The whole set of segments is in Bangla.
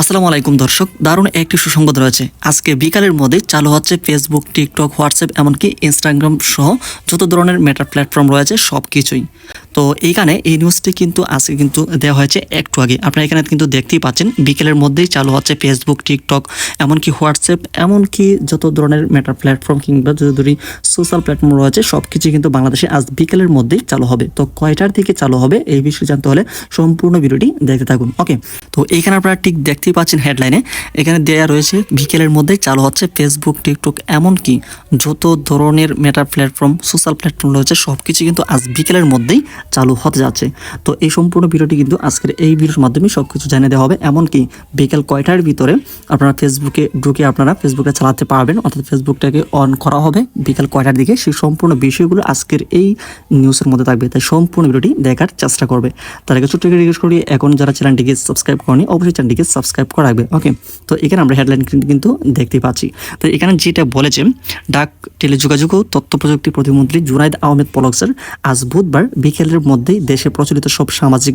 আসসালামু আলাইকুম দর্শক, দারুণ একটি সুসংবাদ রয়েছে। আজকে বিকালের মধ্যে চালু হচ্ছে ফেসবুক, টিকটক, হোয়াটসঅ্যাপ, এমনকি ইনস্টাগ্রাম সহ যত ধরনের মেটা প্ল্যাটফর্ম রয়েছে সব কিছুই। তো এইখানে এই নিউজটি কিন্তু আজকে কিন্তু দেওয়া হয়েছে একটু আগে। আপনারা এখানে কিন্তু দেখতেই পাচ্ছেন বিকেলের মধ্যেই চালু হচ্ছে ফেসবুক, টিকটক, এমনকি হোয়াটসঅ্যাপ, এমনকি যত ধরনের মেটা প্ল্যাটফর্ম কিংবা যত ধরনের সোশ্যাল প্ল্যাটফর্ম রয়েছে সব কিছু কিন্তু বাংলাদেশে আজ বিকেলের মধ্যেই চালু হবে। তো কয়টার দিকে চালু হবে এই বিষয়ে জানতে হলে সম্পূর্ণ ভিডিওটি দেখতে থাকুন। ওকে, তো এইখানে আপনারা ঠিক দেখতেই পাচ্ছেন হেডলাইনে এখানে দেয়া রয়েছে বিকেলের মধ্যেই চালু হচ্ছে ফেসবুক, টিকটক, এমনকি যত ধরনের মেটা প্ল্যাটফর্ম, সোশ্যাল প্ল্যাটফর্ম রয়েছে সব কিছু কিন্তু আজ বিকেলের মধ্যেই চালু হতে যাচ্ছে। তো এই সম্পূর্ণ ভিডিওটি কিন্তু আজকের এই ভিডিওর মাধ্যমে সব কিছু জানিয়ে দেওয়া হবে। এমনকি বিকেল কয়টার ভিতরে আপনারা ফেসবুকে ঢুকে আপনারা ফেসবুকে চালাতে পারবেন, অর্থাৎ ফেসবুকটাকে অন করা হবে বিকেল কয়টার দিকে, সেই সম্পূর্ণ বিষয়গুলো আজকের এই নিউজের মধ্যে থাকবে। তাই সম্পূর্ণ ভিডিওটি দেখার চেষ্টা করবে। তার আগে ছোট্ট করে রিকোয়েস্ট করি, এখন যারা চ্যানেলটিকে সাবস্ক্রাইব করেনি অবশ্যই চ্যানেলটিকে সাবস্ক্রাইব করা রাখবে। ওকে, তো এখানে আমরা হেডলাইন কিন্তু দেখতে পাচ্ছি। তো এখানে যেটা বলেছে, ডাক, টেলিযোগাযোগ ও তথ্য প্রযুক্তি প্রতিমন্ত্রী জুনাইদ আহমেদ পলক স্যার আজ বুধবার বিকেলের মধ্যেই দেশে প্রচলিত সব সামাজিক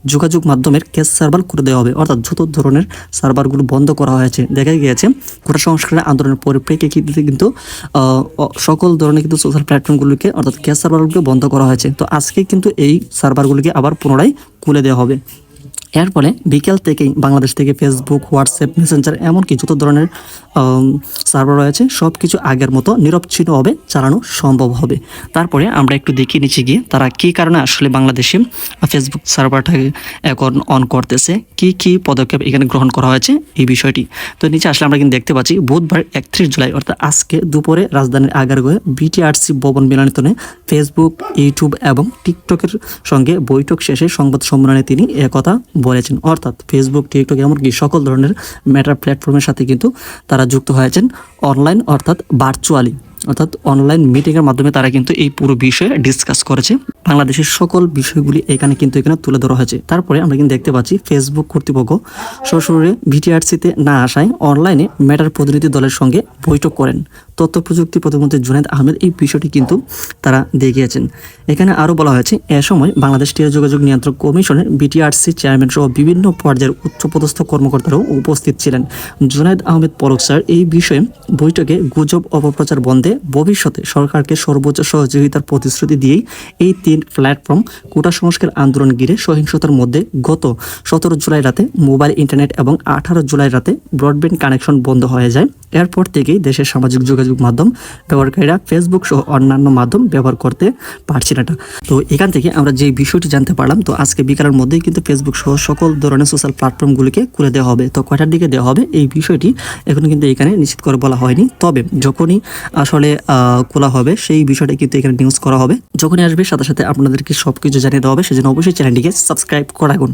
যোগাযোগ মাধ্যমের ক্যাশ সার্ভার করে দেওয়া হবে, অর্থাৎ যত ধরনের সার্ভারগুলো বন্ধ করা হয়েছে। দেখা গিয়েছে কোটা সংস্কারের আন্দোলনের পরিপ্রেক্ষিতে কিন্তু সকল ধরনের কিন্তু সোশ্যাল প্ল্যাটফর্মগুলোকে অর্থাৎ ক্যাশ সার্ভারগুলোকে বন্ধ করা হয়েছে। তো আজকে কিন্তু এই সার্ভারগুলোকে আবার পুনরায় খুলে দেওয়া হবে। এর ফলে বিকেল থেকেই বাংলাদেশ থেকে ফেসবুক, হোয়াটসঅ্যাপ, মেসেঞ্জার, এমনকি যত ধরনের সার্ভার রয়েছে সব কিছু আগের মতো নিরবচ্ছিন্নভাবে চালানো সম্ভব হবে। তারপরে আমরা একটু দেখিয়ে নিচ্ছি গিয়ে তারা কী কারণে আসলে বাংলাদেশে ফেসবুক সার্ভারটাকে এখন অন করতেছে, কি পদক্ষেপ এখানে গ্রহণ করা হয়েছে এই বিষয়টি। তো নিচে আসলে আমরা কিন্তু দেখতে পাচ্ছি বুধবার 31 জুলাই অর্থাৎ আজকে দুপুরে রাজধানীর আগারগাঁওয়ে বিটিআরসি ভবন মিলনায়তনে ফেসবুক, ইউটিউব এবং টিকটকের সঙ্গে বৈঠক শেষে সংবাদ সম্মেলনে তিনি একথা বলেছেন। অর্থাৎ ফেসবুক, টিকটক, এমনকি সকল ধরনের মেটা প্ল্যাটফর্মের সাথে কিন্তু তারা যুক্ত হয়েছেন অনলাইন অর্থাৎ ভার্চুয়ালি, অর্থাৎ অনলাইন মিটিংয়ের মাধ্যমে তারা কিন্তু এই পুরো বিষয়ে ডিসকাস করেছে। বাংলাদেশের সকল বিষয়গুলি এখানে তুলে ধরা হয়েছে। তারপরে আমরা কিন্তু দেখতে পাচ্ছি ফেসবুক কর্তৃপক্ষ সরাসরি বিটিআরসিতে না আসায় অনলাইনে মেটার প্রতিনিধি দলের সঙ্গে বৈঠক করেন। তথ্য প্রযুক্তি প্রতিমন্ত্রী জুনাইদ আহমেদ এই বিষয়টি কিন্তু তারা দেখিয়েছেন। এখানে আরও বলা হয়েছে, এ সময় বাংলাদেশ টেলিযোগাযোগ নিয়ন্ত্রক কমিশনের বিটিআরসি চেয়ারম্যান সহ বিভিন্ন পর্যায়ের উচ্চপদস্থ কর্মকর্তারাও উপস্থিত ছিলেন। জুনাইদ আহমেদ পলক স্যার এই বিষয়ে বৈঠকে গুজব, অপপ্রচার বন্ধে ভবিষ্যতে সরকারকে সর্বোচ্চ সহযোগিতার প্রতিশ্রুতি দিয়েই এই 3 প্ল্যাটফর্ম কোটা সংস্কার আন্দোলন ঘিরে সহিংসতার মধ্যে গত 17 জুলাই রাতে মোবাইল ইন্টারনেট এবং 18 জুলাই রাতে ব্রডব্যান্ড কানেকশন বন্ধ হয়ে যায়। এরপর থেকেই দেশের সামাজিক যোগাযোগ মাধ্যম ব্যবহারকারীরা ফেসবুক সহ অন্যান্য মাধ্যম ব্যবহার করতে পারছে না। তো এখান থেকে আমরা যে বিষয়টি জানতে পারলাম, তো আজকে বিকালের মধ্যেই কিন্তু ফেসবুক সহ সকল ধরনের সোশ্যাল প্ল্যাটফর্মগুলিকে খুলে দেওয়া হবে। তো কয়টার দিকে দেওয়া হবে এই বিষয়টি এখনো কিন্তু এখানে নিশ্চিত করে বলা হয়নি। তবে যখনই আসলে খোলা হবে সেই বিষয়টা কিন্তু এখানে নিউজ করা হবে। যখনই আসবে সাথে সাথে আপনাদেরকে সবকিছু জানিয়ে দেওয়া হবে। সেজন্য অবশ্যই চ্যানেলটিকে সাবস্ক্রাইব করে রাখুন।